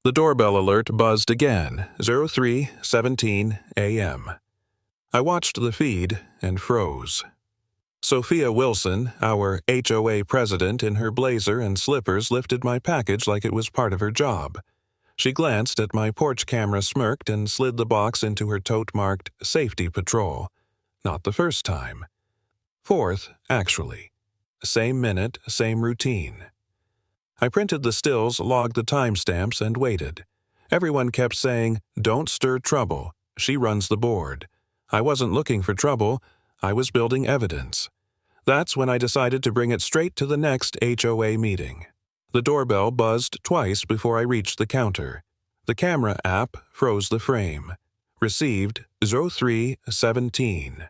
The doorbell alert buzzed again, 03:17 a.m. I watched the feed and froze. Sophia Wilson, our HOA president, in her blazer and slippers lifted my package like it was part of her job. She glanced at my porch camera, smirked, and slid the box into her tote marked Safety Patrol. Not the first time. Fourth, actually. Same minute, same routine. I printed the stills, logged the timestamps, and waited. Everyone kept saying, "Don't stir trouble. She runs the board." I wasn't looking for trouble. I was building evidence. That's when I decided to bring it straight to the next HOA meeting. The doorbell buzzed twice before I reached the counter. The camera app froze the frame. Received 03:17.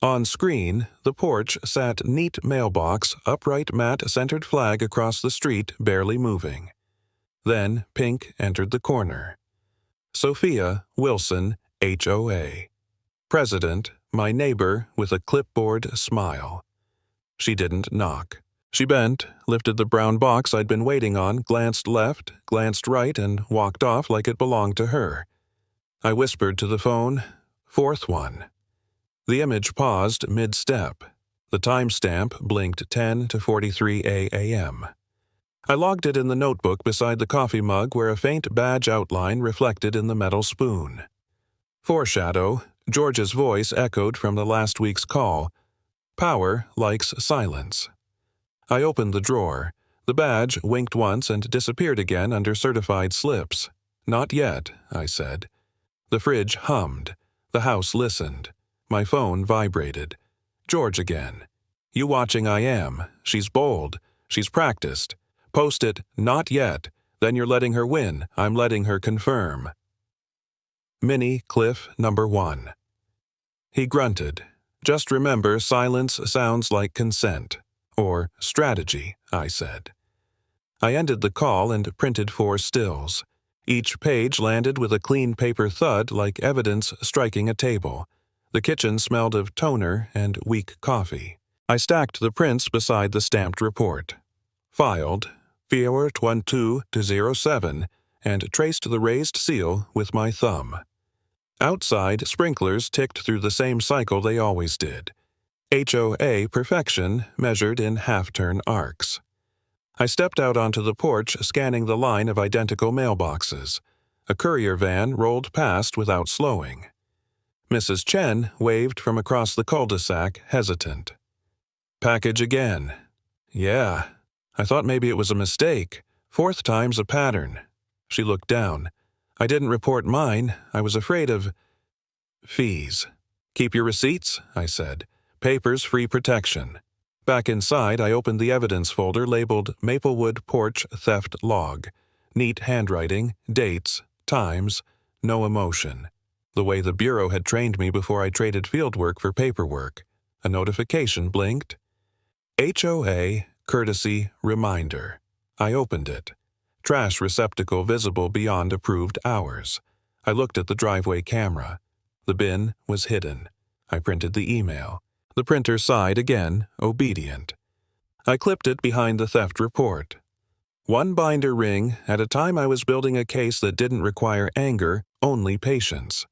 On screen, the porch sat neat mailbox, upright mat-centered flag across the street, barely moving. Then pink entered the corner. Sophia Wilson, HOA. President, my neighbor, with a clipboard smile. She didn't knock. She bent, lifted the brown box I'd been waiting on, glanced left, glanced right, and walked off like it belonged to her. I whispered to the phone, "Fourth one." The image paused mid-step. The timestamp blinked 10:43 a.m. I logged it in the notebook beside the coffee mug where a faint badge outline reflected in the metal spoon. Foreshadow, George's voice echoed from the last week's call. Power likes silence. I opened the drawer. The badge winked once and disappeared again under certified slips. "Not yet," I said. The fridge hummed. The house listened. My phone vibrated. George again. "You watching I am. She's bold. She's practiced. Post it, 'Not yet.' Then you're letting her win. I'm letting her confirm." Mini Cliff number 1. He grunted. "Just remember, silence sounds like consent." Or strategy, I said. I ended the call and printed 4 stills. Each page landed with a clean paper thud like evidence striking a table. The kitchen smelled of toner and weak coffee. I stacked the prints beside the stamped report. Filed, February 22-07, and traced the raised seal with my thumb. Outside, sprinklers ticked through the same cycle they always did. HOA perfection measured in half-turn arcs. I stepped out onto the porch, scanning the line of identical mailboxes. A courier van rolled past without slowing. Mrs. Chen waved from across the cul-de-sac, hesitant. "Package again." "Yeah. I thought maybe it was a mistake. 4th time's a pattern." She looked down. "I didn't report mine. I was afraid of fees." "Keep your receipts," I said. "Papers free protection." Back inside, I opened the evidence folder labeled Maplewood Porch Theft Log. Neat handwriting, dates, times, no emotion. The way the Bureau had trained me before I traded fieldwork for paperwork. A notification blinked. HOA Courtesy Reminder. I opened it. Trash receptacle visible beyond approved hours. I looked at the driveway camera. The bin was hidden. I printed the email. The printer sighed again, obedient. I clipped it behind the theft report. One binder ring at a time I was building a case that didn't require anger, only patience.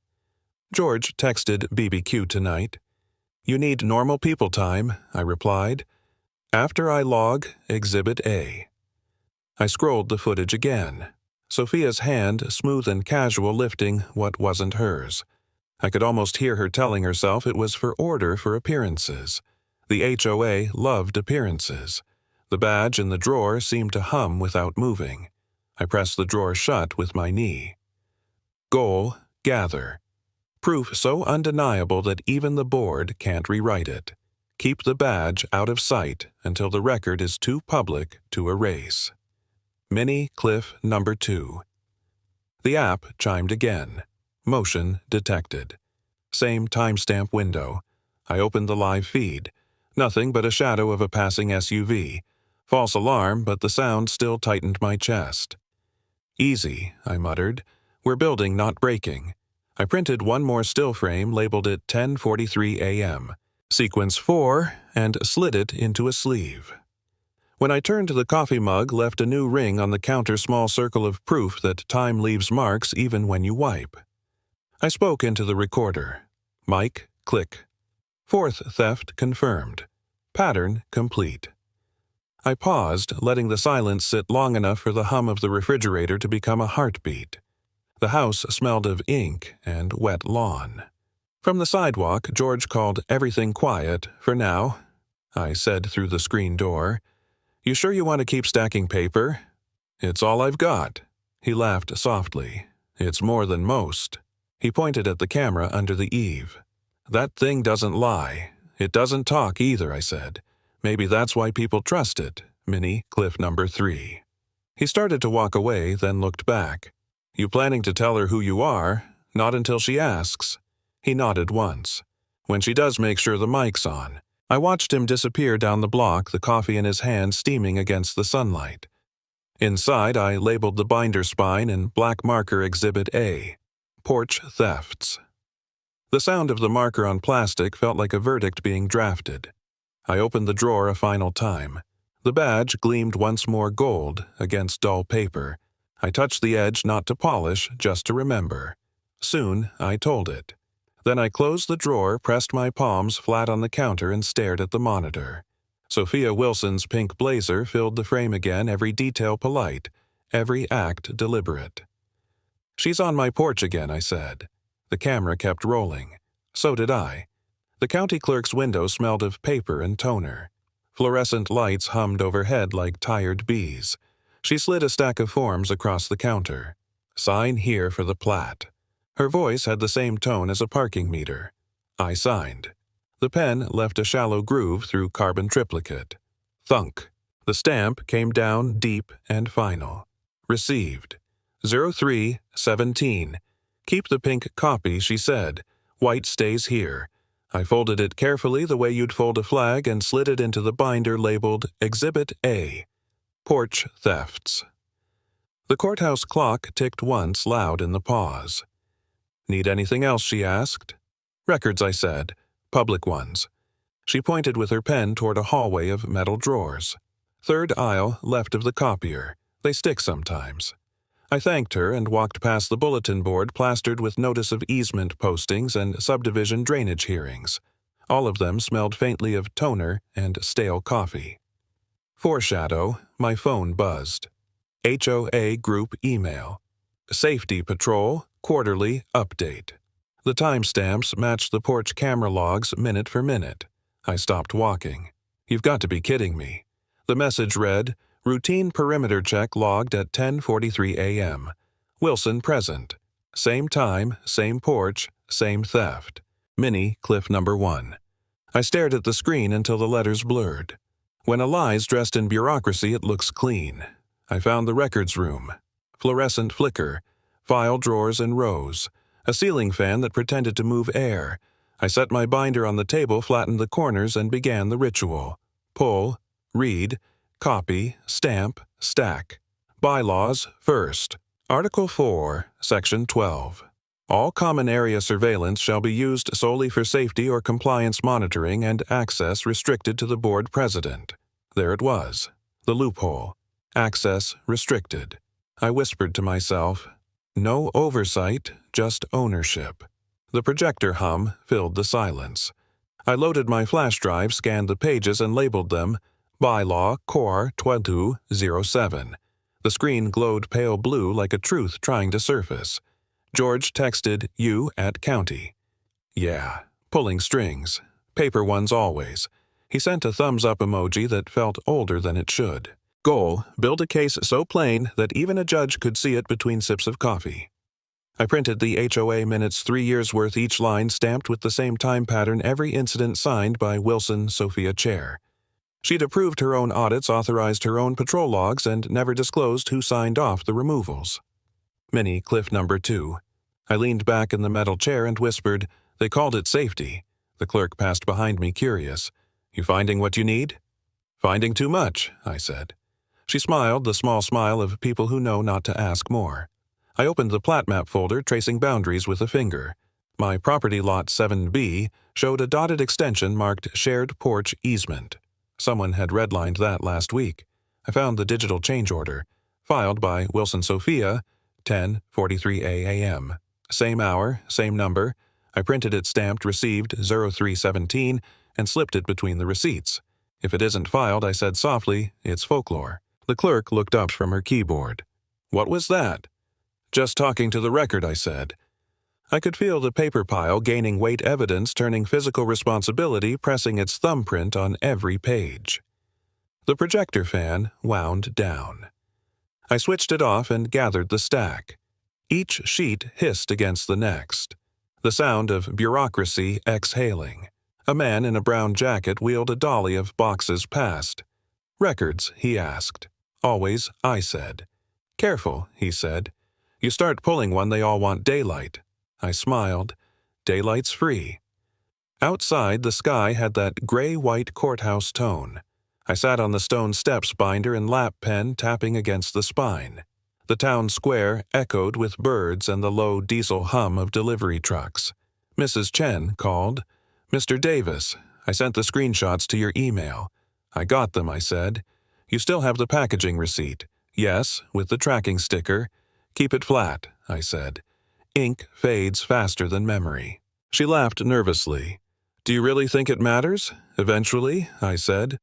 George texted BBQ tonight. "You need normal people time," I replied. "After I log Exhibit A." I scrolled the footage again. Sophia's hand, smooth and casual, lifting what wasn't hers. I could almost hear her telling herself it was for order for appearances. The HOA loved appearances. The badge in the drawer seemed to hum without moving. I pressed the drawer shut with my knee. Goal, gather. Proof so undeniable that even the board can't rewrite it. Keep the badge out of sight until the record is too public to erase. Mini Cliff number 2. The app chimed again. Motion detected. Same timestamp window. I opened the live feed. Nothing but a shadow of a passing SUV. False alarm, but the sound still tightened my chest. "Easy," I muttered. "We're building, not breaking." I printed one more still frame, labeled it 10:43 a.m. Sequence 4, and slid it into a sleeve. When I turned, the coffee mug left a new ring on the counter, small circle of proof that time leaves marks even when you wipe. I spoke into the recorder. Mic, click. Fourth theft confirmed. Pattern complete. I paused, letting the silence sit long enough for the hum of the refrigerator to become a heartbeat. The house smelled of ink and wet lawn. From the sidewalk, George called everything quiet for now. I said through the screen door, "You sure you want to keep stacking paper?" "It's all I've got." He laughed softly. "It's more than most." He pointed at the camera under the eave. "That thing doesn't lie. It doesn't talk either," I said. "Maybe that's why people trust it." Mini, cliff number 3. He started to walk away, then looked back. "You planning to tell her who you are?" "Not until she asks." He nodded once. "When she does, make sure the mic's on." I watched him disappear down the block, the coffee in his hand steaming against the sunlight. Inside, I labeled the binder spine in black marker Exhibit A. Porch thefts. The sound of the marker on plastic felt like a verdict being drafted. I opened the drawer a final time. The badge gleamed once more gold against dull paper. I touched the edge not to polish, just to remember. Soon, I told it. Then I closed the drawer, pressed my palms flat on the counter, and stared at the monitor. Sophia Wilson's pink blazer filled the frame again, every detail polite, every act deliberate. "She's on my porch again," I said. The camera kept rolling. So did I. The county clerk's window smelled of paper and toner. Fluorescent lights hummed overhead like tired bees. She slid a stack of forms across the counter. "Sign here for the plat." Her voice had the same tone as a parking meter. I signed. The pen left a shallow groove through carbon triplicate. Thunk. The stamp came down deep and final. Received. 03-17. "Keep the pink copy," she said. "White stays here." I folded it carefully the way you'd fold a flag and slid it into the binder labeled Exhibit A. Porch thefts. The courthouse clock ticked once, loud in the pause. "Need anything else?" she asked. "Records," I said. "Public ones." She pointed with her pen toward a hallway of metal drawers. "Third aisle, left of the copier. They stick sometimes." I thanked her and walked past the bulletin board plastered with notice of easement postings and subdivision drainage hearings. All of them smelled faintly of toner and stale coffee. Foreshadow, my phone buzzed. HOA group email. Safety Patrol, quarterly update. The timestamps matched the porch camera logs minute for minute. I stopped walking. "You've got to be kidding me." The message read, "Routine perimeter check logged at 10:43 a.m. Wilson present. Same time, same porch, same theft. Mini, cliff number 1. I stared at the screen until the letters blurred. When a lie's dressed in bureaucracy, it looks clean. I found the records room. Fluorescent flicker. File drawers in rows. A ceiling fan that pretended to move air. I set my binder on the table, flattened the corners, and began the ritual. Pull, read, copy, stamp, stack. Bylaws first. Article 4, Section 12. All common area surveillance shall be used solely for safety or compliance monitoring and access restricted to the board president. There it was. The loophole. Access restricted. I whispered to myself, no oversight, just ownership. The projector hum filled the silence. I loaded my flash drive, scanned the pages, and labeled them Bylaw Core 2207. The screen glowed pale blue like a truth trying to surface. George texted, "You at county." Yeah, pulling strings. Paper ones always. He sent a thumbs-up emoji that felt older than it should. Goal, build a case so plain that even a judge could see it between sips of coffee. I printed the HOA minutes 3 years' worth, each line stamped with the same time pattern, every incident signed by Wilson Sophia Chair. She'd approved her own audits, authorized her own patrol logs, and never disclosed who signed off the removals. Mini, cliff number 2. I leaned back in the metal chair and whispered, "They called it safety." The clerk passed behind me, curious. "You finding what you need?" "Finding too much," I said. She smiled, the small smile of people who know not to ask more. I opened the plat map folder, tracing boundaries with a finger. My property lot 7B showed a dotted extension marked Shared Porch Easement. Someone had redlined that last week. I found the digital change order, filed by Wilson Sophia, 10:43 a.m. Same hour, same number. I printed it stamped received 0317 and slipped it between the receipts. If it isn't filed, I said softly, it's folklore. The clerk looked up from her keyboard. What was that? Just talking to the record, I said. I could feel the paper pile gaining weight evidence turning physical responsibility pressing its thumbprint on every page. The projector fan wound down. I switched it off and gathered the stack. Each sheet hissed against the next. The sound of bureaucracy exhaling. A man in a brown jacket wheeled a dolly of boxes past. Records, he asked. Always, I said. Careful, he said. You start pulling one, they all want daylight. I smiled. Daylight's free. Outside, the sky had that gray-white courthouse tone. I sat on the stone steps, binder and lap pen tapping against the spine. The town square echoed with birds and the low diesel hum of delivery trucks. Mrs. Chen called. Mr. Davis, I sent the screenshots to your email. I got them, I said. You still have the packaging receipt. Yes, with the tracking sticker. Keep it flat, I said. Ink fades faster than memory. She laughed nervously. Do you really think it matters? Eventually, I said.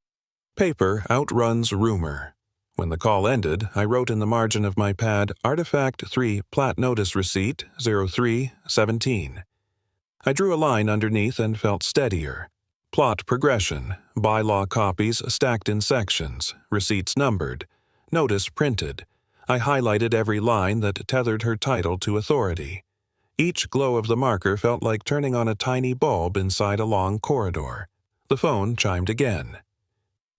Paper outruns rumor. When the call ended, I wrote in the margin of my pad Artifact 3 Plat Notice Receipt 0317. I drew a line underneath and felt steadier. Plot progression, bylaw copies stacked in sections, receipts numbered, notice printed. I highlighted every line that tethered her title to authority. Each glow of the marker felt like turning on a tiny bulb inside a long corridor. The phone chimed again.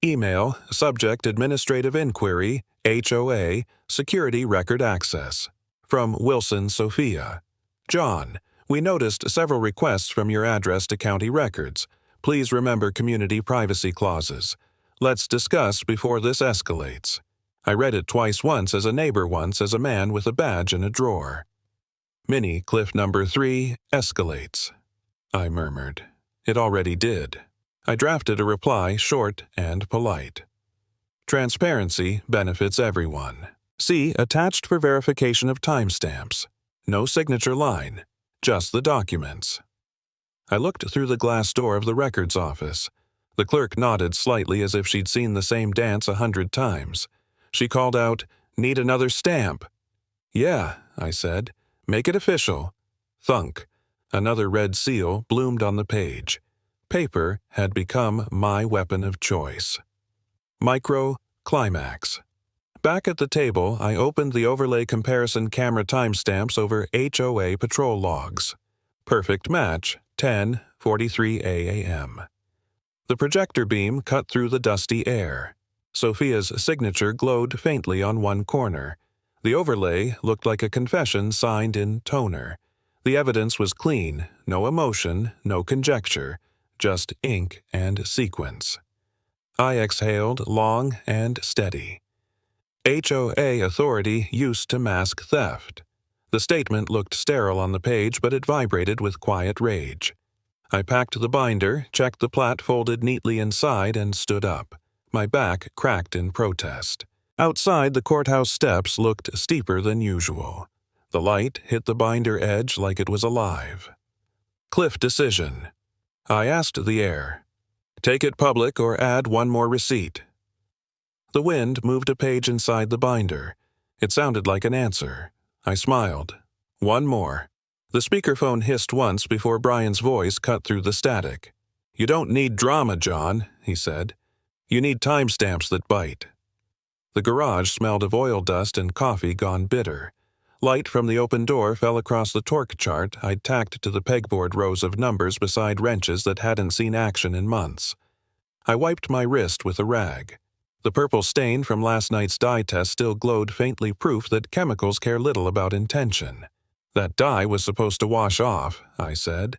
Email, subject administrative inquiry, HOA, security record access. From Wilson Sophia. John, we noticed several requests from your address to county records. Please remember community privacy clauses. Let's discuss before this escalates. I read it twice, once as a neighbor, once as a man with a badge in a drawer. Mini cliff number 3 escalates. I murmured. It already did. I drafted a reply short and polite. Transparency benefits everyone. See attached for verification of timestamps. No signature line, just the documents. I looked through the glass door of the records office. The clerk nodded slightly as if she'd seen the same dance 100 times. She called out, "Need another stamp?" "Yeah," I said. "Make it official." Thunk. Another red seal bloomed on the page. Paper had become my weapon of choice. Micro climax. Back at the table, I opened the overlay comparison camera timestamps over HOA patrol logs. Perfect match, 10:43 a.m. The projector beam cut through the dusty air. Sophia's signature glowed faintly on one corner. The overlay looked like a confession signed in toner. The evidence was clean, no emotion, no conjecture, just ink and sequence. I exhaled long and steady. HOA authority used to mask theft. The statement looked sterile on the page, but it vibrated with quiet rage. I packed the binder, checked the plat folded neatly inside, and stood up. My back cracked in protest. Outside, the courthouse steps looked steeper than usual. The light hit the binder edge like it was alive. Cliff decision. I asked the air. Take it public or add one more receipt. The wind moved a page inside the binder. It sounded like an answer. I smiled. One more. The speakerphone hissed once before Brian's voice cut through the static. You don't need drama, John, he said. You need timestamps that bite. The garage smelled of oil dust and coffee gone bitter. Light from the open door fell across the torque chart I'd tacked to the pegboard rows of numbers beside wrenches that hadn't seen action in months. I wiped my wrist with a rag. The purple stain from last night's dye test still glowed faintly, proof that chemicals care little about intention. That dye was supposed to wash off, I said.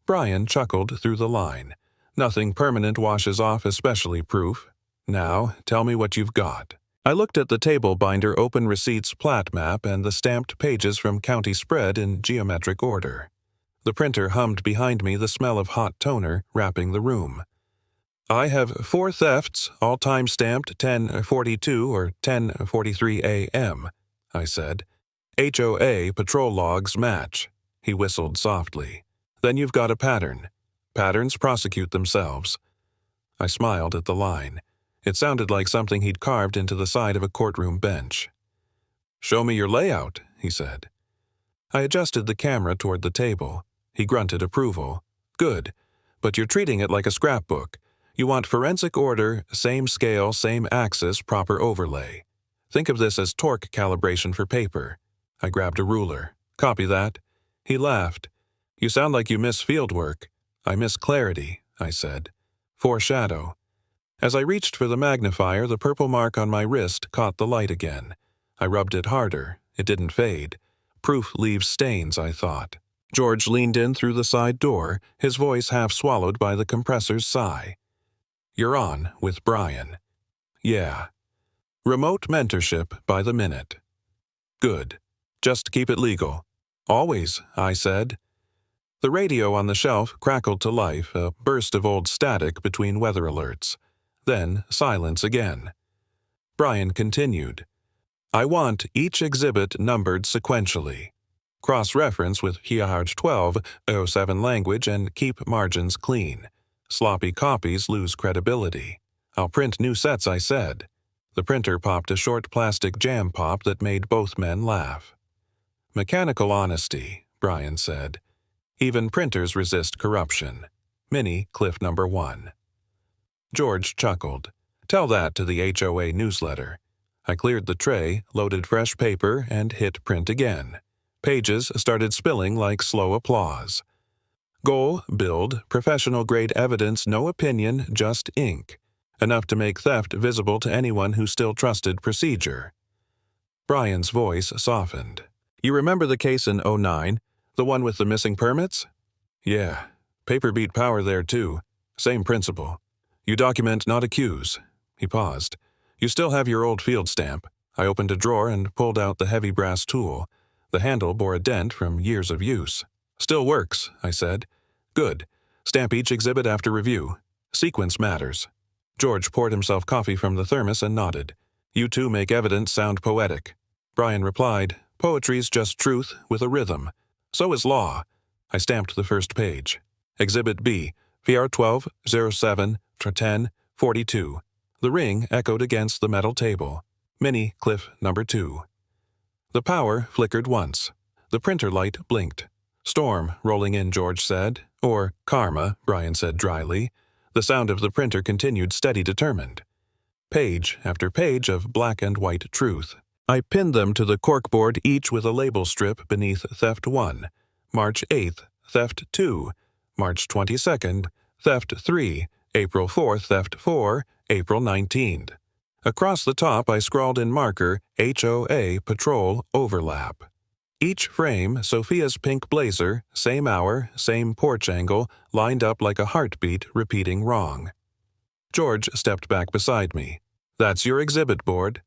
Brian chuckled through the line. Nothing permanent washes off, especially proof. Now, tell me what you've got. I looked at the table binder open receipts plat map and the stamped pages from county spread in geometric order. The printer hummed behind me, the smell of hot toner wrapping the room. I have 4 thefts, all time-stamped 10:42 or 10:43 a.m., I said. HOA patrol logs match. He whistled softly. Then you've got a pattern. Patterns prosecute themselves. I smiled at the line. It sounded like something he'd carved into the side of a courtroom bench. Show me your layout, he said. I adjusted the camera toward the table. He grunted approval. Good, but you're treating it like a scrapbook. You want forensic order, same scale, same axis, proper overlay. Think of this as torque calibration for paper. I grabbed a ruler. Copy that. He laughed. You sound like you miss field work. I miss clarity, I said. Foreshadow. As I reached for the magnifier, the purple mark on my wrist caught the light again. I rubbed it harder. It didn't fade. Proof leaves stains, I thought. George leaned in through the side door, his voice half swallowed by the compressor's sigh. You're on with Brian. Yeah. Remote mentorship by the minute. Good. Just keep it legal. Always, I said. The radio on the shelf crackled to life, a burst of old static between weather alerts. Then silence again. Brian continued. I want each exhibit numbered sequentially. Cross-reference with HOA 12:07 language and keep margins clean. Sloppy copies lose credibility. I'll print new sets, I said. The printer popped a short plastic jam pop that made both men laugh. Mechanical honesty, Brian said. Even printers resist corruption. Mini Cliff number 1. George chuckled. Tell that to the HOA newsletter. I cleared the tray, loaded fresh paper, and hit print again. Pages started spilling like slow applause. Goal, build, professional-grade evidence, no opinion, just ink. Enough to make theft visible to anyone who still trusted procedure. Brian's voice softened. You remember the case in '09? The one with the missing permits? Yeah. Paper beat power there, too. Same principle. You document, not accuse. He paused. You still have your old field stamp. I opened a drawer and pulled out the heavy brass tool. The handle bore a dent from years of use. Still works, I said. Good. Stamp each exhibit after review. Sequence matters. George poured himself coffee from the thermos and nodded. You two make evidence sound poetic. Brian replied, Poetry's just truth with a rhythm. So is law. I stamped the first page. Exhibit B, VR 12:07 10:42. The ring echoed against the metal table. Mini Cliff number 2. The power flickered once. The printer light blinked. Storm rolling in, George said. Or karma, Brian said dryly. The sound of the printer continued steady, determined. Page after page of black and white truth. I pinned them to the corkboard, each with a label strip beneath Theft 1, March 8th, Theft 2, March 22nd, Theft 3, April 4th, Theft 4, April 19th. Across the top I scrawled in marker, HOA Patrol Overlap. Each frame, Sophia's pink blazer, same hour, same porch angle, lined up like a heartbeat repeating wrong. George stepped back beside me. That's your exhibit board.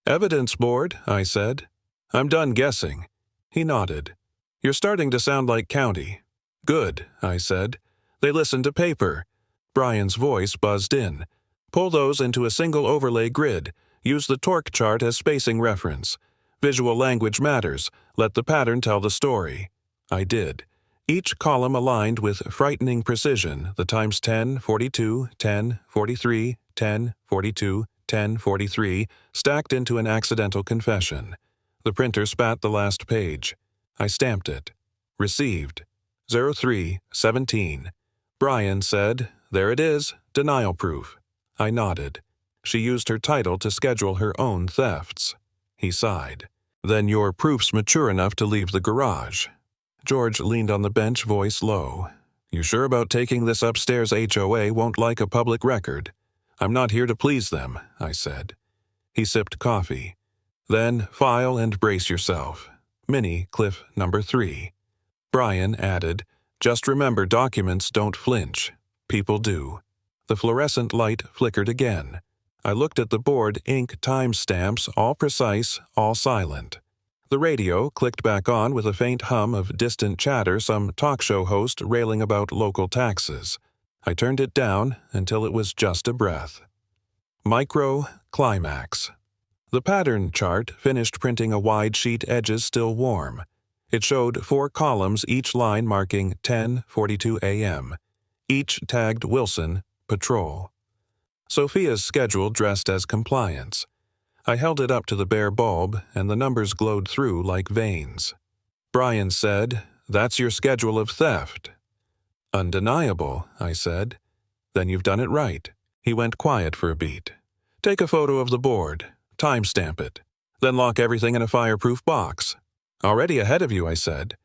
Evidence board, I said. I'm done guessing. He nodded. You're starting to sound like county. Good, I said. They listen to paper. Brian's voice buzzed in. Pull those into a single overlay grid. Use the torque chart as spacing reference. Visual language matters. Let the pattern tell the story. I did. Each column aligned with frightening precision, the times 10, 42, 10, 43, 10, 42, 10, 43, stacked into an accidental confession. The printer spat the last page. I stamped it. Received. 03:17. Brian said, There it is, denial proof. I nodded. She used her title to schedule her own thefts. He sighed. Then your proof's mature enough to leave the garage. George leaned on the bench, voice low. You sure about taking this upstairs? HOA won't like a public record. I'm not here to please them, I said. He sipped coffee. Then file and brace yourself. Mini Cliff number 3. Brian added, Just remember, documents don't flinch. People do. The fluorescent light flickered again. I looked at the board, ink timestamps, all precise, all silent. The radio clicked back on with a faint hum of distant chatter, some talk show host railing about local taxes. I turned it down until it was just a breath. Micro Climax. The pattern chart finished printing a wide sheet, edges still warm. It showed 4 columns, each line marking 10:42 a.m., each tagged Wilson, Patrol. Sophia's schedule dressed as compliance. I held it up to the bare bulb, and the numbers glowed through like veins. Brian said, "That's your schedule of theft." "Undeniable," I said. "Then you've done it right." He went quiet for a beat. "Take a photo of the board, timestamp it, then lock everything in a fireproof box." "Already ahead of you," I said.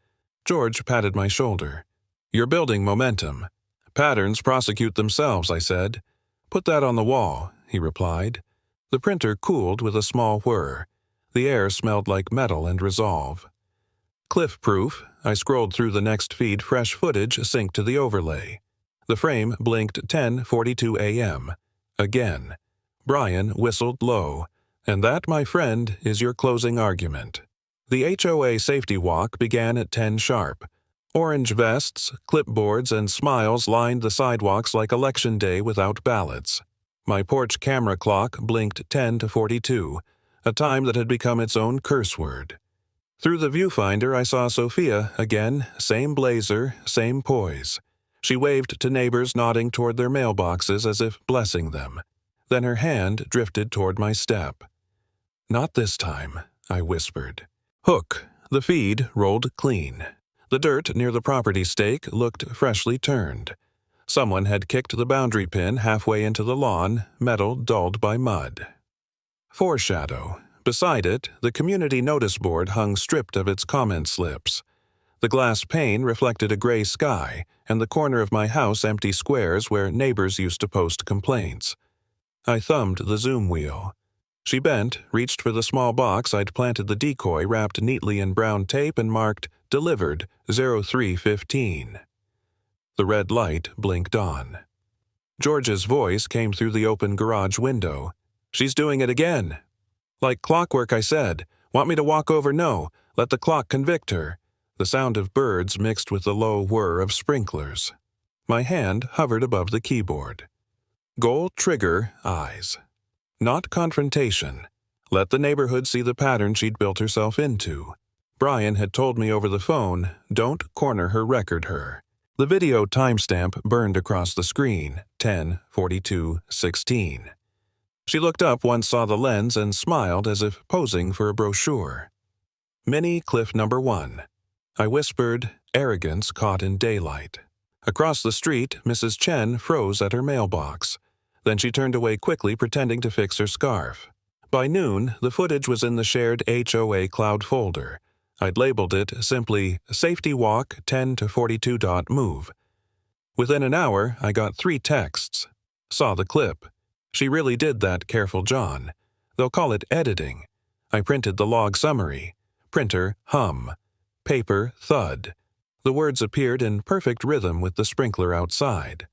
George patted my shoulder. "You're building momentum. Patterns prosecute themselves," I said. "Put that on the wall," he replied. The printer cooled with a small whir. The air smelled like metal and resolve. Cliff-proof, I scrolled through the next feed. Fresh footage synced to the overlay. The frame blinked 10:42 a.m. Again. Brian whistled low. "And that, my friend, is your closing argument." The HOA safety walk began at 10 sharp. Orange vests, clipboards, and smiles lined the sidewalks like Election Day without ballots. My porch camera clock blinked 10:42, a time that had become its own curse word. Through the viewfinder, I saw Sophia again, same blazer, same poise. She waved to neighbors nodding toward their mailboxes as if blessing them. Then her hand drifted toward my step. "Not this time," I whispered. Hook. The feed rolled clean. The dirt near the property stake looked freshly turned. Someone had kicked the boundary pin halfway into the lawn, metal dulled by mud. Foreshadow. Beside it, the community notice board hung stripped of its comment slips. The glass pane reflected a gray sky, and the corner of my house empty squares where neighbors used to post complaints. I thumbed the zoom wheel. She bent, reached for the small box I'd planted the decoy wrapped neatly in brown tape and marked "Delivered 03:15." The red light blinked on. George's voice came through the open garage window. "She's doing it again." "Like clockwork," I said. "Want me to walk over?" "No. Let the clock convict her." The sound of birds mixed with the low whir of sprinklers. My hand hovered above the keyboard. Goal trigger eyes. Not confrontation. Let the neighborhood see the pattern she'd built herself into. Brian had told me over the phone, "Don't corner her, record her." The video timestamp burned across the screen, 10:42:16. She looked up once, saw the lens, and smiled as if posing for a brochure. Mini cliff number 1. I whispered, arrogance caught in daylight. Across the street, Mrs. Chen froze at her mailbox. Then she turned away quickly, pretending to fix her scarf. By noon, the footage was in the shared HOA cloud folder. I'd labeled it simply Safety Walk 10:42.move. Within an hour, I got 3 texts. Saw the clip. She really did that, careful John. They'll call it editing. I printed the log summary. Printer, hum. Paper, thud. The words appeared in perfect rhythm with the sprinkler outside.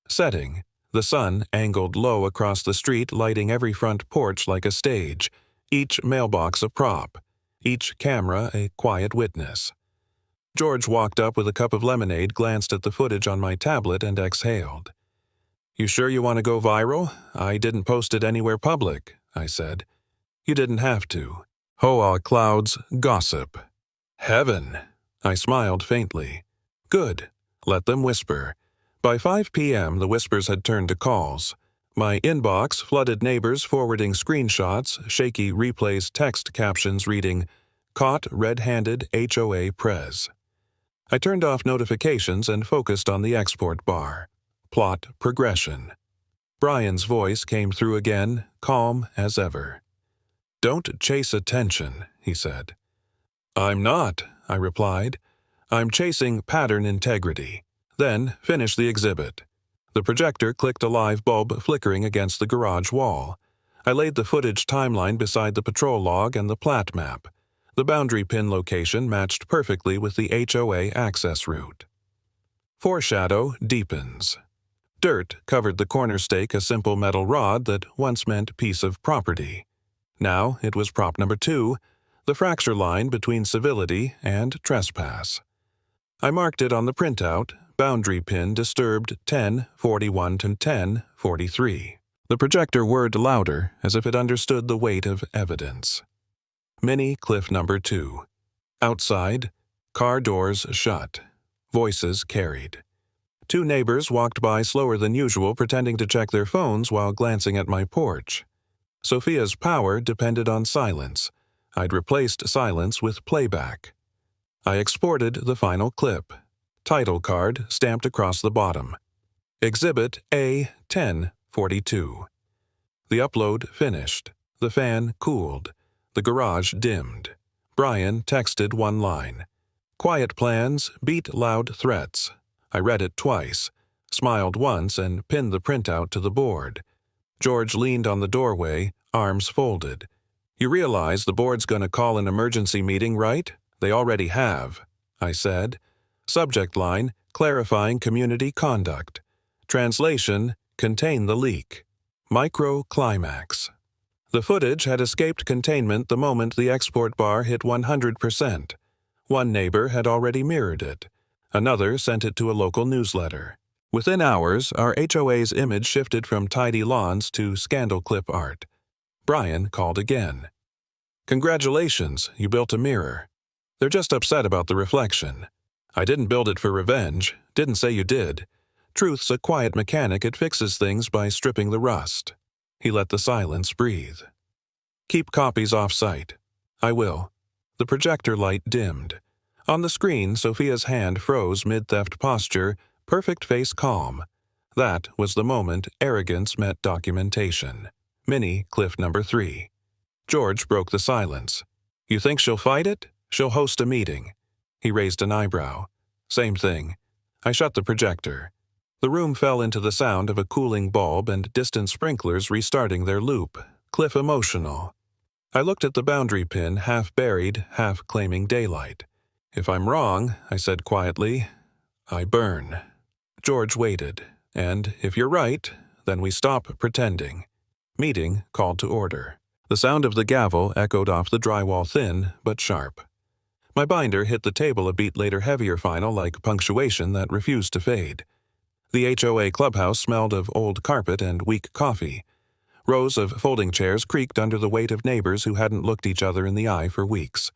Setting. The sun angled low across the street, lighting every front porch like a stage, each mailbox a prop, each camera a quiet witness. George walked up with a cup of lemonade, glanced at the footage on my tablet, and exhaled. "You sure you want to go viral? I didn't post it anywhere public," I said. "You didn't have to." HOA clouds gossip. Heaven. I smiled faintly. Good. Let them whisper. By 5 p.m., the whispers had turned to calls. My inbox flooded neighbors forwarding screenshots, shaky replays, text captions reading, "Caught red-handed HOA Prez." I turned off notifications and focused on the export bar. Plot progression. Brian's voice came through again, calm as ever. "Don't chase attention," he said. "I'm not," I replied. "I'm chasing pattern integrity. Then finish the exhibit." The projector clicked a live bulb flickering against the garage wall. I laid the footage timeline beside the patrol log and the plat map. The boundary pin location matched perfectly with the HOA access route. Foreshadow deepens. Dirt covered the corner stake, a simple metal rod that once meant piece of property. Now it was prop number 2, the fracture line between civility and trespass. I marked it on the printout, boundary pin disturbed 10:41 to 10:43. The projector whirred louder, as if it understood the weight of evidence. Mini cliff number 2. Outside, car doors shut. Voices carried. 2 neighbors walked by slower than usual, pretending to check their phones while glancing at my porch. Sophia's power depended on silence. I'd replaced silence with playback. I exported the final clip. Title card stamped across the bottom. Exhibit A-1042. The upload finished. The fan cooled. The garage dimmed. Brian texted one line. Quiet plans beat loud threats. I read it twice, smiled once, and pinned the printout to the board. George leaned on the doorway, arms folded. You realize the board's gonna call an emergency meeting, right? They already have, I said. Subject line, clarifying community conduct. Translation, contain the leak. Micro climax. The footage had escaped containment the moment the export bar hit 100%. One neighbor had already mirrored it. Another sent it to a local newsletter. Within hours, our HOA's image shifted from tidy lawns to scandal clip art. Brian called again. Congratulations, you built a mirror. They're just upset about the reflection. I didn't build it for revenge, didn't say you did. Truth's a quiet mechanic, it fixes things by stripping the rust. He let the silence breathe. Keep copies off-site. I will. The projector light dimmed. On the screen, Sophia's hand froze mid-theft posture, perfect face calm. That was the moment arrogance met documentation. Mini cliff number 3. George broke the silence. You think she'll fight it? She'll host a meeting. He raised an eyebrow. Same thing. I shut the projector. The room fell into the sound of a cooling bulb and distant sprinklers restarting their loop. Cliff emotional. I looked at the boundary pin, half buried, half claiming daylight. If I'm wrong, I said quietly, I burn. George waited, and if you're right, then we stop pretending. Meeting called to order. The sound of the gavel echoed off the drywall, thin but sharp. My binder hit the table a beat later, heavier final like punctuation that refused to fade. The HOA clubhouse smelled of old carpet and weak coffee. Rows of folding chairs creaked under the weight of neighbors who hadn't looked each other in the eye for weeks.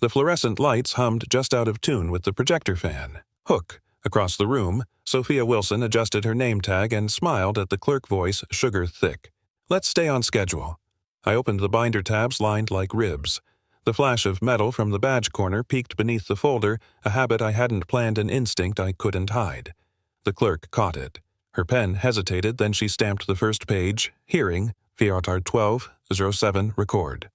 The fluorescent lights hummed just out of tune with the projector fan. Hook. Across the room, Sophia Wilson adjusted her name tag and smiled at the clerk voice, sugar thick. Let's stay on schedule. I opened the binder tabs lined like ribs. The flash of metal from the badge corner peeked beneath the folder, a habit I hadn't planned, an instinct I couldn't hide. The clerk caught it. Her pen hesitated, then she stamped the first page, hearing, Fiatar 12-07, record.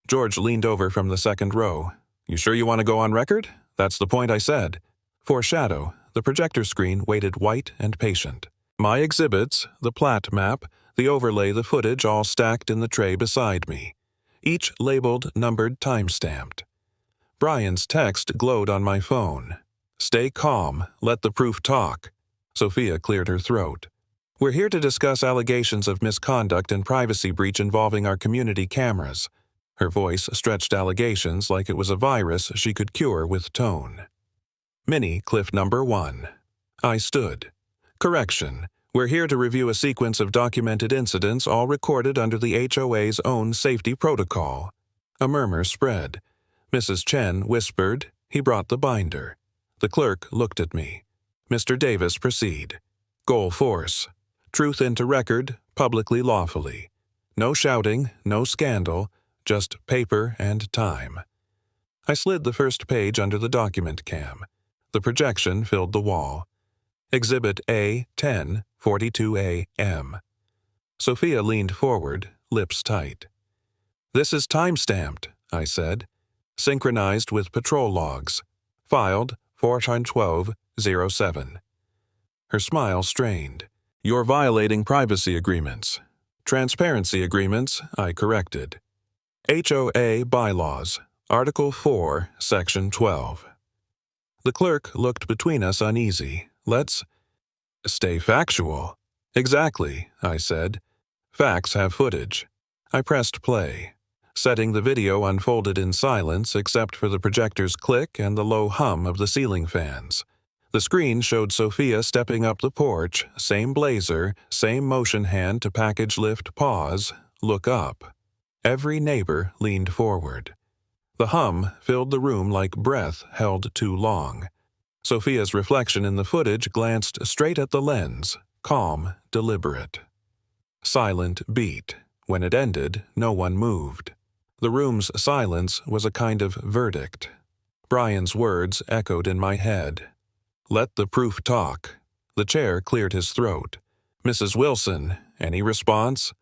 George leaned over from the second row. You sure you want to go on record? That's the point, I said. Foreshadow, the projector screen waited white and patient. My exhibits, the plat map, the overlay, the footage all stacked in the tray beside me. Each labeled, numbered, time-stamped. Brian's text glowed on my phone. Stay calm, let the proof talk. Sophia cleared her throat. We're here to discuss allegations of misconduct and privacy breach involving our community cameras. Her voice stretched allegations like it was a virus she could cure with tone. Mini cliff number 1. I stood. Correction. We're here to review a sequence of documented incidents all recorded under the HOA's own safety protocol. A murmur spread. Mrs. Chen whispered, he brought the binder. The clerk looked at me. Mr. Davis, proceed. Goal force. Truth into record, publicly lawfully. No shouting, no scandal, just paper and time. I slid the first page under the document cam. The projection filled the wall. Exhibit A-10-42-AM. Sophia leaned forward, lips tight. This is time-stamped, I said. Synchronized with patrol logs. Filed 4/12/07. Her smile strained. You're violating privacy agreements. Transparency agreements, I corrected. HOA bylaws, Article 4, Section 12. The clerk looked between us uneasy. Let's stay factual. Exactly, I said. Facts have footage. I pressed play. Setting the video unfolded in silence except for the projector's click and the low hum of the ceiling fans. The screen showed Sophia stepping up the porch, same blazer, same motion hand to package lift pause, look up. Every neighbor leaned forward. The hum filled the room like breath held too long. Sophia's reflection in the footage glanced straight at the lens, calm, deliberate. Silent beat. When it ended, no one moved. The room's silence was a kind of verdict. Brian's words echoed in my head. Let the proof talk. The chair cleared his throat. Mrs. Wilson, any response?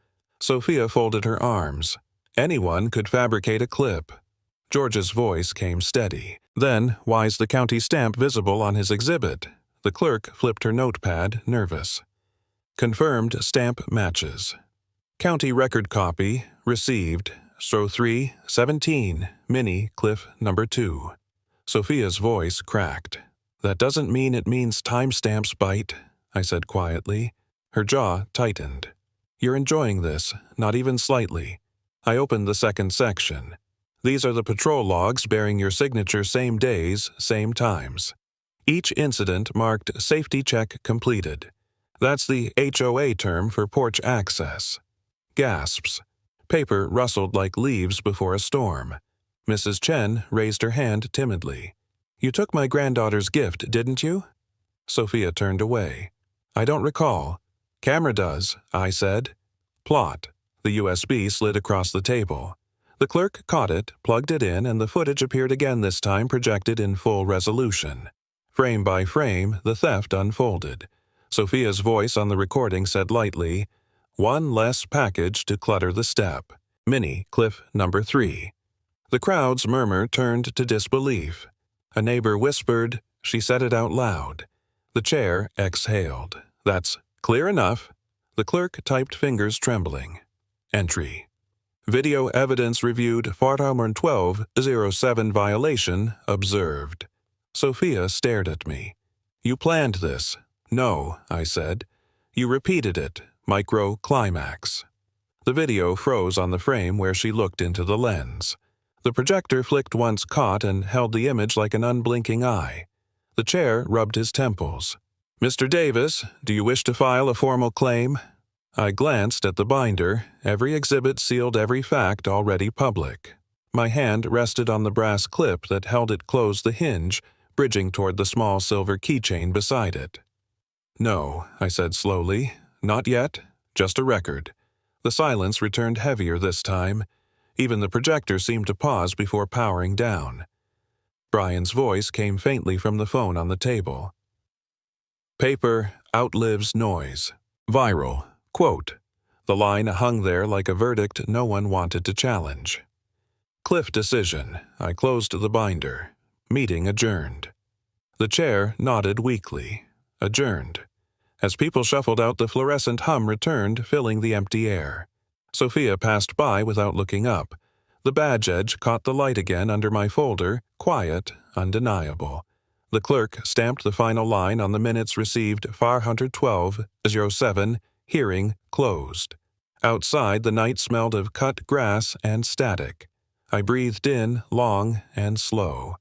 Sophia folded her arms. Anyone could fabricate a clip. George's voice came steady. Then, why's the county stamp visible on his exhibit? The clerk flipped her notepad, nervous. Confirmed stamp matches. County record copy, received, SRO 317, Mini, Cliff number 2. Sophia's voice cracked. That doesn't mean it means timestamps bite, I said quietly. Her jaw tightened. You're enjoying this, not even slightly. I opened the second section. These are the patrol logs bearing your signature same days, same times. Each incident marked safety check completed. That's the HOA term for porch access. Gasps. Paper rustled like leaves before a storm. Mrs. Chen raised her hand timidly. You took my granddaughter's gift, didn't you? Sophia turned away. I don't recall. Camera does, I said. Plot. The USB slid across the table. The clerk caught it, plugged it in, and the footage appeared again, this time projected in full resolution. Frame by frame, the theft unfolded. Sophia's voice on the recording said lightly, one less package to clutter the step. Mini, Cliff number 3. The crowd's murmur turned to disbelief. A neighbor whispered, she said it out loud. The chair exhaled. That's clear enough. The clerk typed, fingers trembling. Entry. Video evidence reviewed 412-07 violation observed. Sophia stared at me. You planned this. No, I said. You repeated it. Micro climax. The video froze on the frame where she looked into the lens. The projector flicked once caught and held the image like an unblinking eye. The chair rubbed his temples. Mr. Davis, do you wish to file a formal claim? I glanced at the binder. Every exhibit sealed every fact already public. My hand rested on the brass clip that held it closed the hinge, bridging toward the small silver keychain beside it. No, I said slowly. Not yet. Just a record. The silence returned heavier this time. Even the projector seemed to pause before powering down. Brian's voice came faintly from the phone on the table. Paper outlives noise. Viral. Quote. The line hung there like a verdict no one wanted to challenge. Cliff decision. I closed the binder. Meeting adjourned. The chair nodded weakly. Adjourned. As people shuffled out, the fluorescent hum returned, filling the empty air. Sophia passed by without looking up. The badge edge caught the light again under my folder, quiet, undeniable. The clerk stamped the final line on the minutes received 412-07, hearing closed. Outside, the night smelled of cut grass and static. I breathed in, long and slow.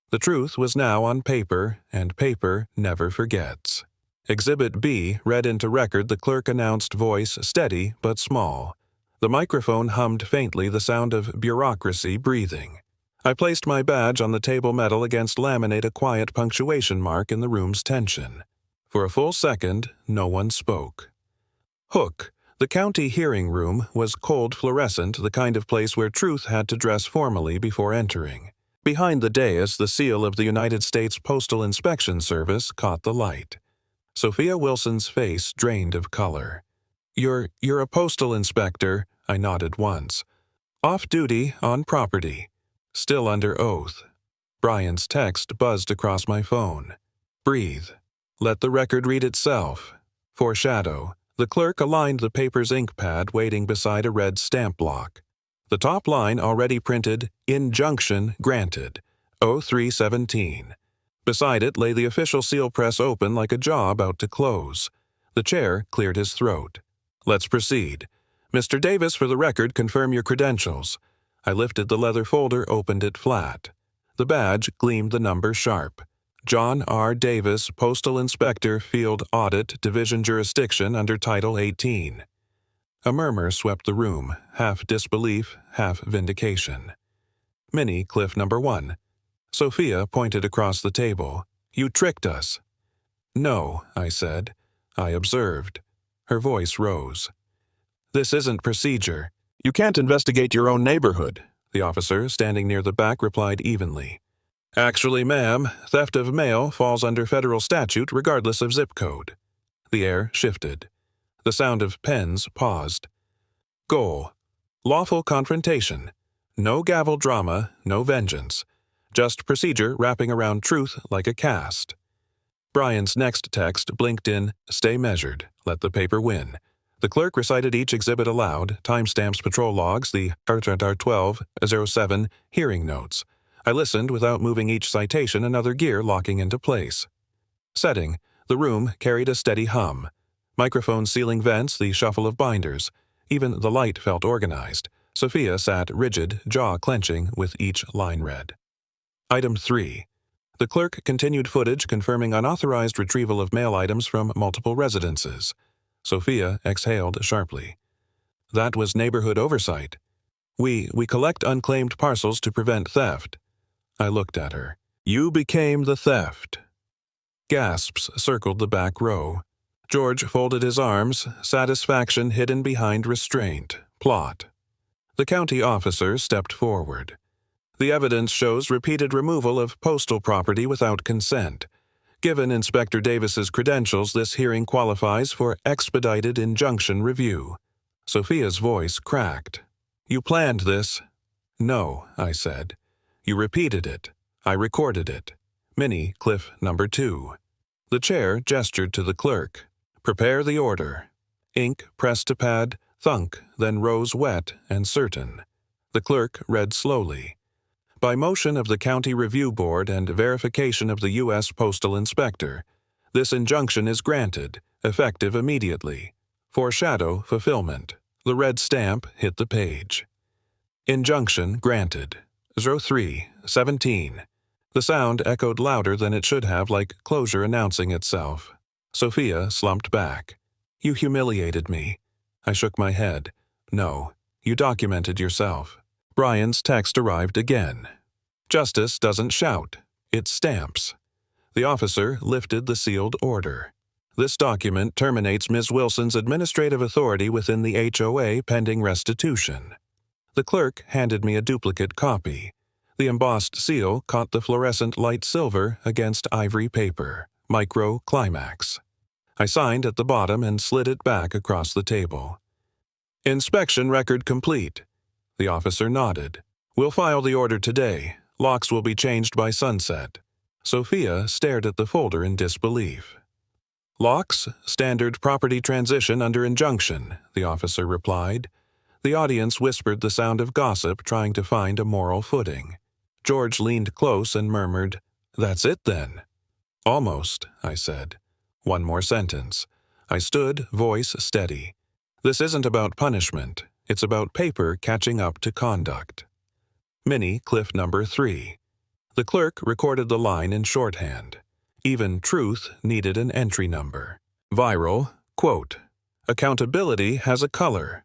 The truth was now on paper, and paper never forgets. Exhibit B read into record, the clerk announced, voice steady but small. The microphone hummed faintly, the sound of bureaucracy breathing. I placed my badge on the table metal against laminate, a quiet punctuation mark in the room's tension. For a full second, no one spoke. Hook. The county hearing room was cold fluorescent, the kind of place where truth had to dress formally before entering. Behind the dais, the seal of the United States Postal Inspection Service caught the light. Sophia Wilson's face drained of color. You're a postal inspector, I nodded once. Off duty, on property. Still under oath. Brian's text buzzed across my phone. Breathe. Let the record read itself. Foreshadow. The clerk aligned the paper's ink pad waiting beside a red stamp block. The top line already printed, Injunction Granted, 0317. Beside it lay the official seal press open like a jaw about to close. The chair cleared his throat. Let's proceed. Mr. Davis, for the record, confirm your credentials. I lifted the leather folder, opened it flat. The badge gleamed the number sharp. John R. Davis, Postal Inspector, Field Audit, Division Jurisdiction under Title 18. A murmur swept the room, half disbelief, half vindication. Minnie, Cliff number 1. Sophia pointed across the table. You tricked us. No, I said. I observed. Her voice rose. This isn't procedure. You can't investigate your own neighborhood, the officer, standing near the back, replied evenly. Actually, ma'am, theft of mail falls under federal statute regardless of zip code. The air shifted. The sound of pens paused. Goal. Lawful confrontation. No gavel drama, no vengeance. Just procedure wrapping around truth like a cast. Brian's next text blinked in, stay measured, let the paper win. The clerk recited each exhibit aloud, timestamps, patrol logs, the R1207 hearing notes. I listened without moving each citation, another gear locking into place. Setting. The room carried a steady hum. Microphones sealing vents, the shuffle of binders. Even the light felt organized. Sophia sat rigid, jaw clenching with each line read. Item 3. The clerk continued footage confirming unauthorized retrieval of mail items from multiple residences. Sophia exhaled sharply. That was neighborhood oversight. We collect unclaimed parcels to prevent theft. I looked at her. You became the theft. Gasps circled the back row. George folded his arms, satisfaction hidden behind restraint. Plot. The county officer stepped forward. The evidence shows repeated removal of postal property without consent. Given Inspector Davis's credentials, this hearing qualifies for expedited injunction review. Sophia's voice cracked. You planned this? No, I said. You repeated it. I recorded it. Minnie, Cliff number 2. The chair gestured to the clerk. Prepare the order. Ink pressed to pad, thunk, then rose wet and certain. The clerk read slowly. By motion of the County Review Board and verification of the U.S. Postal Inspector, this injunction is granted, effective immediately. Foreshadow fulfillment. The red stamp hit the page. Injunction granted. 03-17. The sound echoed louder than it should have, like closure announcing itself. Sophia slumped back. You humiliated me. I shook my head. No, you documented yourself. Brian's text arrived again. Justice doesn't shout. It stamps. The officer lifted the sealed order. This document terminates Ms. Wilson's administrative authority within the HOA pending restitution. The clerk handed me a duplicate copy. The embossed seal caught the fluorescent light silver against ivory paper. Micro climax. I signed at the bottom and slid it back across the table. Inspection record complete. The officer nodded. We'll file the order today. Locks will be changed by sunset. Sophia stared at the folder in disbelief. Locks, standard property transition under injunction, the officer replied. The audience whispered the sound of gossip trying to find a moral footing. George leaned close and murmured, That's it then. Almost, I said. One more sentence. I stood, voice steady. This isn't about punishment. It's about paper catching up to conduct. Minnie, Cliff number 3. The clerk recorded the line in shorthand. Even truth needed an entry number. Viral, quote, Accountability has a color.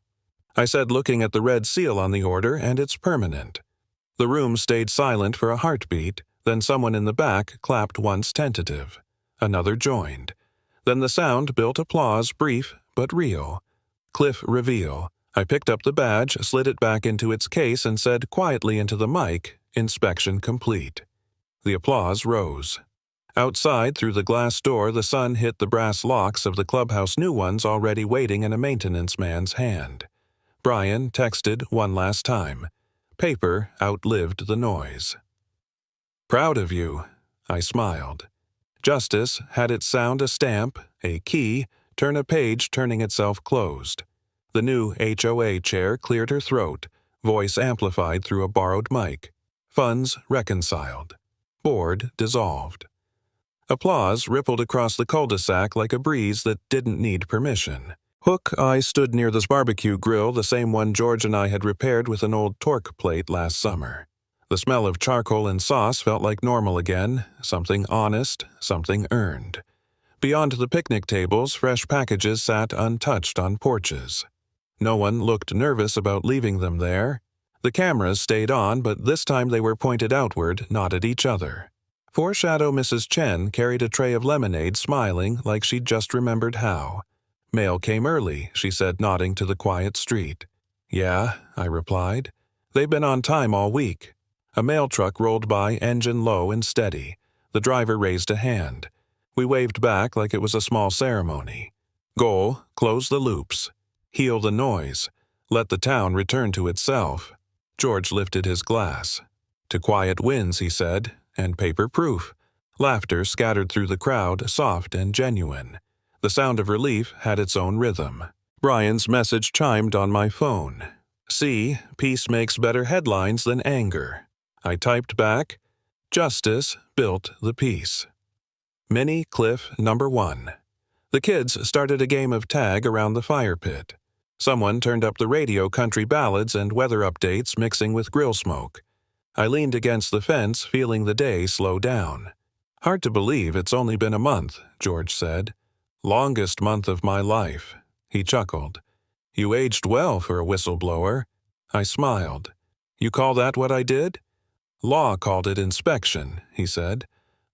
I said, looking at the red seal on the order, and it's permanent. The room stayed silent for a heartbeat, then someone in the back clapped once tentative. Another joined. Then the sound built applause, brief but real. Cliff reveal. I picked up the badge, slid it back into its case, and said quietly into the mic, Inspection complete. The applause rose. Outside, through the glass door, the sun hit the brass locks of the clubhouse new ones already waiting in a maintenance man's hand. Brian texted one last time. Paper outlived the noise. Proud of you, I smiled. Justice had its sound a stamp, a key, turn a page turning itself closed. The new HOA chair cleared her throat, voice amplified through a borrowed mic. Funds reconciled. Board dissolved. Applause rippled across the cul-de-sac like a breeze that didn't need permission. Hook, I stood near this barbecue grill, the same one George and I had repaired with an old torque plate last summer. The smell of charcoal and sauce felt like normal again, something honest, something earned. Beyond the picnic tables, fresh packages sat untouched on porches. No one looked nervous about leaving them there. The cameras stayed on, but this time they were pointed outward, not at each other. Foreshadow Mrs. Chen carried a tray of lemonade, smiling like she'd just remembered how. Mail came early, she said, nodding to the quiet street. Yeah, I replied. They've been on time all week. A mail truck rolled by, engine low and steady. The driver raised a hand. We waved back like it was a small ceremony. Goal, close the loops. Heal the noise. Let the town return to itself. George lifted his glass. To quiet winds, he said, and paper-proof. Laughter scattered through the crowd, soft and genuine. The sound of relief had its own rhythm. Brian's message chimed on my phone. See, peace makes better headlines than anger. I typed back, Justice built the peace. Mini Cliff number 1. The kids started a game of tag around the fire pit. Someone turned up the radio country ballads and weather updates mixing with grill smoke. I leaned against the fence, feeling the day slow down. Hard to believe it's only been a month, George said. Longest month of my life. He chuckled. You aged well for a whistleblower. I smiled. You call that what I did? Law called it inspection, he said.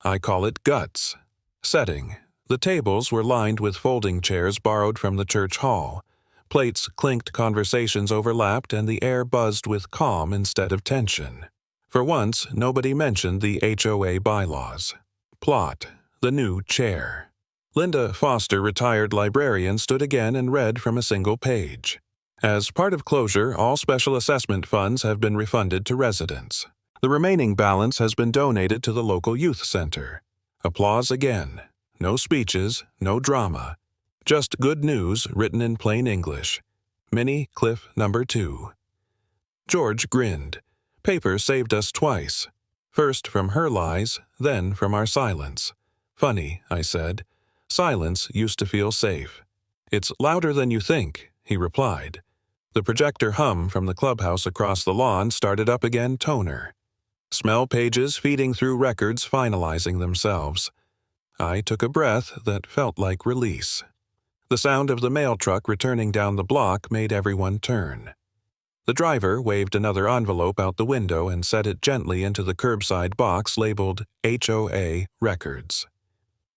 I call it guts. Setting. The tables were lined with folding chairs borrowed from the church hall. Plates clinked, conversations overlapped, and the air buzzed with calm instead of tension. For once, nobody mentioned the HOA bylaws. Plot. The new chair. Linda Foster, retired librarian, stood again and read from a single page. As part of closure, all special assessment funds have been refunded to residents. The remaining balance has been donated to the local youth center. Applause again. No speeches, no drama. Just good news written in plain English. Mini Cliff number 2. George grinned. Paper saved us twice. First from her lies, then from our silence. Funny, I said. Silence used to feel safe. It's louder than you think, he replied. The projector hum from the clubhouse across the lawn started up again, toner. Smell pages feeding through records, finalizing themselves. I took a breath that felt like release. The sound of the mail truck returning down the block made everyone turn. The driver waved another envelope out the window and set it gently into the curbside box labeled HOA Records.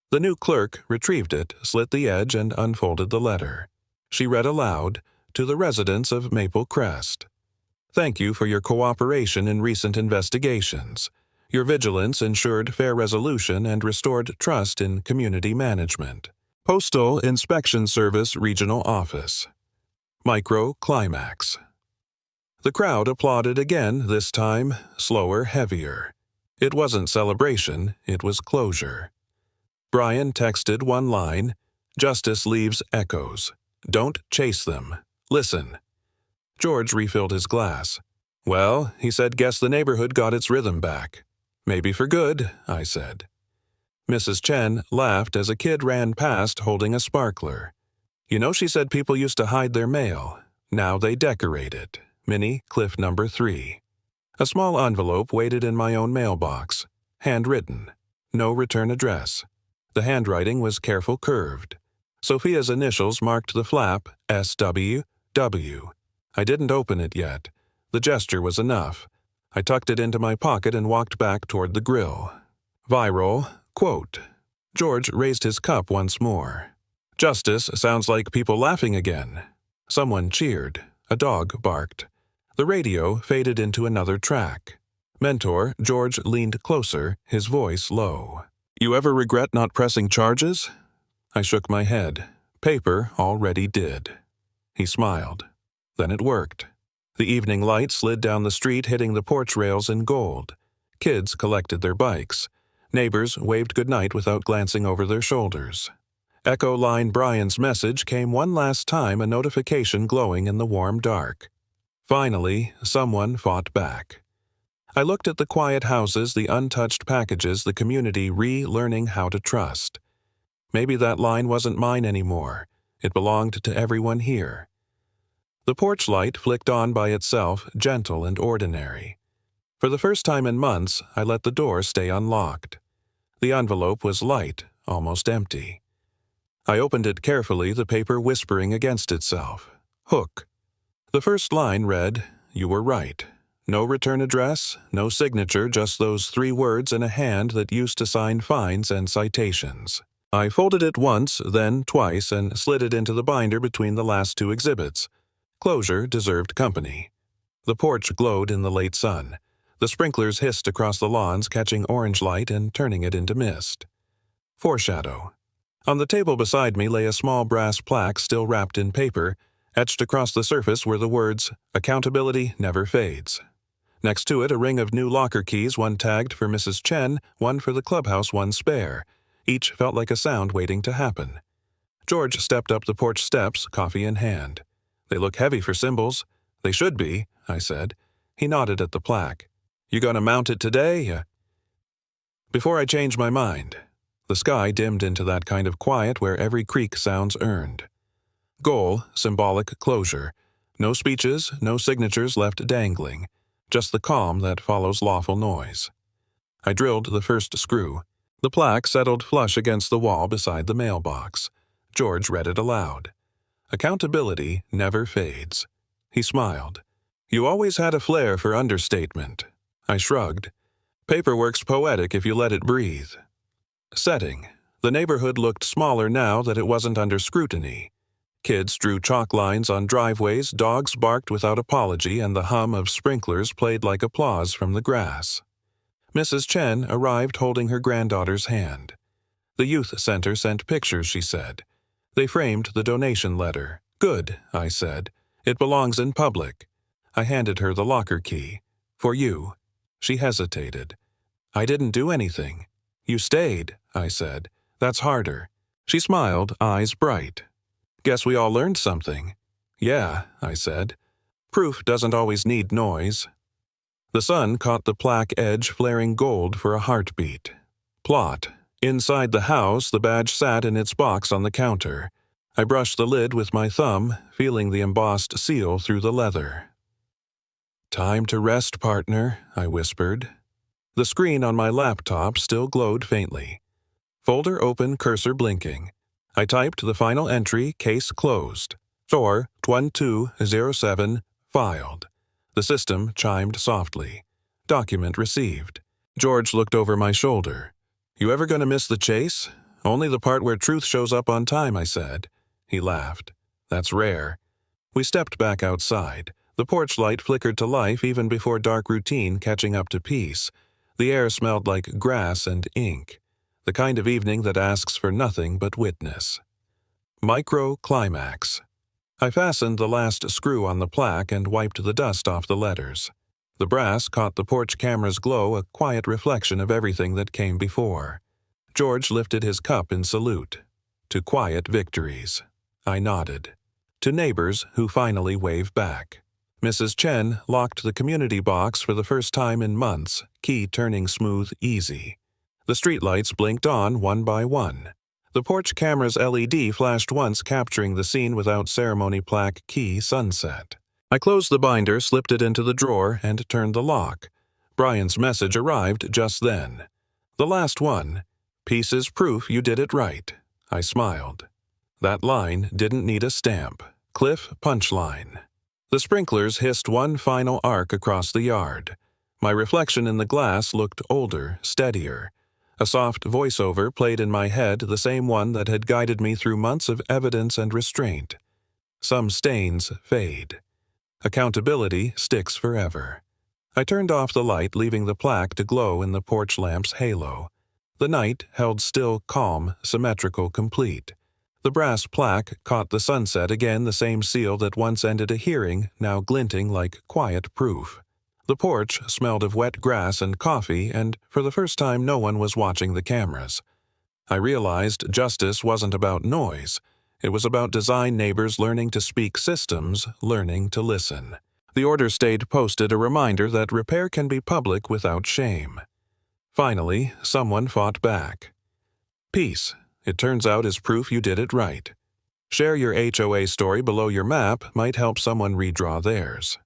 The new clerk retrieved it, slit the edge, and unfolded the letter. She read aloud, to the residents of Maple Crest. Thank you for your cooperation in recent investigations. Your vigilance ensured fair resolution and restored trust in community management. Postal Inspection Service Regional Office. Micro Climax. The crowd applauded again, this time slower, heavier. It wasn't celebration, it was closure. Brian texted one line, Justice leaves echoes. Don't chase them. Listen. George refilled his glass. Well, he said, guess the neighborhood got its rhythm back. Maybe for good, I said. Mrs. Chen laughed as a kid ran past holding a sparkler. You know, she said people used to hide their mail. Now they decorate it. Mini Cliff number 3. A small envelope waited in my own mailbox. Handwritten. No return address. The handwriting was careful curved. Sophia's initials marked the flap SWW. I didn't open it yet. The gesture was enough. I tucked it into my pocket and walked back toward the grill. Viral, quote. George raised his cup once more. Justice sounds like people laughing again. Someone cheered. A dog barked. The radio faded into another track. Mentor, George leaned closer, his voice low. You ever regret not pressing charges? I shook my head. Paper already did. He smiled. Then it worked. The evening light slid down the street, hitting the porch rails in gold. Kids collected their bikes. Neighbors waved goodnight without glancing over their shoulders. Echo line Brian's message came one last time, a notification glowing in the warm dark. Finally, someone fought back. I looked at the quiet houses, the untouched packages, the community relearning how to trust. Maybe that line wasn't mine anymore. It belonged to everyone here. The porch light flicked on by itself, gentle and ordinary. For the first time in months, I let the door stay unlocked. The envelope was light, almost empty. I opened it carefully, the paper whispering against itself. Hook. The first line read, "You were right. No return address, no signature, just those 3 words in a hand that used to sign fines and citations." I folded it once, then twice, and slid it into the binder between the last 2 exhibits. Closure deserved company. The porch glowed in the late sun. The sprinklers hissed across the lawns, catching orange light and turning it into mist. Foreshadow. On the table beside me lay a small brass plaque still wrapped in paper. Etched across the surface were the words, "Accountability never fades." Next to it, a ring of new locker keys, one tagged for Mrs. Chen, one for the clubhouse, one spare. Each felt like a sound waiting to happen. George stepped up the porch steps, coffee in hand. "They look heavy for symbols." "They should be," I said. He nodded at the plaque. "You gonna mount it today?" Before I changed my mind. The sky dimmed into that kind of quiet where every creak sounds earned. Goal, symbolic closure. No speeches, no signatures left dangling. Just the calm that follows lawful noise. I drilled the first screw. The plaque settled flush against the wall beside the mailbox. George read it aloud. "Accountability never fades." He smiled. "You always had a flair for understatement." I shrugged. "Paperwork's poetic if you let it breathe." Setting. The neighborhood looked smaller now that it wasn't under scrutiny. Kids drew chalk lines on driveways, dogs barked without apology, and the hum of sprinklers played like applause from the grass. Mrs. Chen arrived holding her granddaughter's hand. The youth center sent pictures, she said. They framed the donation letter. "Good," I said. "It belongs in public." I handed her the locker key. "For you." She hesitated. "I didn't do anything." "You stayed," I said. "That's harder." She smiled, eyes bright. "Guess we all learned something." "Yeah," I said. "Proof doesn't always need noise." The sun caught the plaque edge flaring gold for a heartbeat. Plot. Inside the house, the badge sat in its box on the counter. I brushed the lid with my thumb, feeling the embossed seal through the leather. "Time to rest, partner," I whispered. The screen on my laptop still glowed faintly. Folder open, cursor blinking. I typed the final entry, case closed. SOR 1207, filed. The system chimed softly. Document received. George looked over my shoulder. "You ever gonna miss the chase?" "Only the part where truth shows up on time," I said. He laughed. "That's rare." We stepped back outside. The porch light flickered to life even before dark routine catching up to peace. The air smelled like grass and ink. The kind of evening that asks for nothing but witness. Micro-climax. I fastened the last screw on the plaque and wiped the dust off the letters. The brass caught the porch camera's glow, a quiet reflection of everything that came before. George lifted his cup in salute. To quiet victories. I nodded. To neighbors who finally waved back. Mrs. Chen locked the community box for the first time in months, key turning smooth, easy. The streetlights blinked on one by one. The porch camera's LED flashed once, capturing the scene without ceremony plaque key sunset. I closed the binder, slipped it into the drawer, and turned the lock. Brian's message arrived just then. The last one. "Peace is proof you did it right." I smiled. That line didn't need a stamp. Cliff punchline. The sprinklers hissed one final arc across the yard. My reflection in the glass looked older, steadier. A soft voiceover played in my head, the same one that had guided me through months of evidence and restraint. Some stains fade. Accountability sticks forever. I turned off the light, leaving the plaque to glow in the porch lamp's halo. The night held still, calm, symmetrical, complete. The brass plaque caught the sunset, again the same seal that once ended a hearing, now glinting like quiet proof. The porch smelled of wet grass and coffee, and for the first time no one was watching the cameras. I realized justice wasn't about noise. It was about design neighbors learning to speak systems, learning to listen. The order stayed posted, a reminder that repair can be public without shame. Finally, someone fought back. "Peace. It turns out is proof you did it right." Share your HOA story below your map might help someone redraw theirs.